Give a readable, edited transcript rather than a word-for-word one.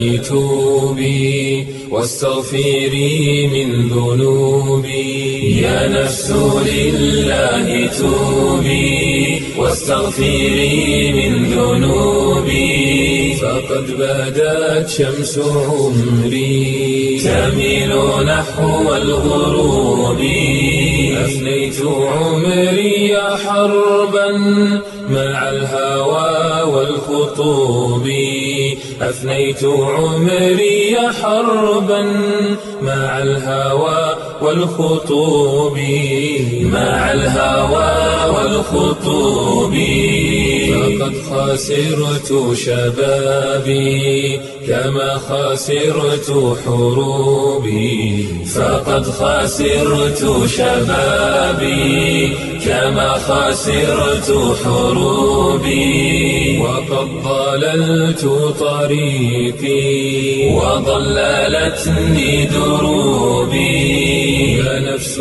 توبي واستغفري من ذنوبي يا نفس لله توبي واستغفري من ذنوبي فقد بدت شمس عمري تميل نحو الغروب أفنيت عمري حربا مع الهوى والخطوب أفنيت عمري حربا مع الهوى والخطوب مع الهوى والخطوب فقد خسرت شبابي كما خسرت حروبي فقد خسرت شبابي كما خسرت حروبي وقد ضللت طريقي وضللتني دروبي يا نفس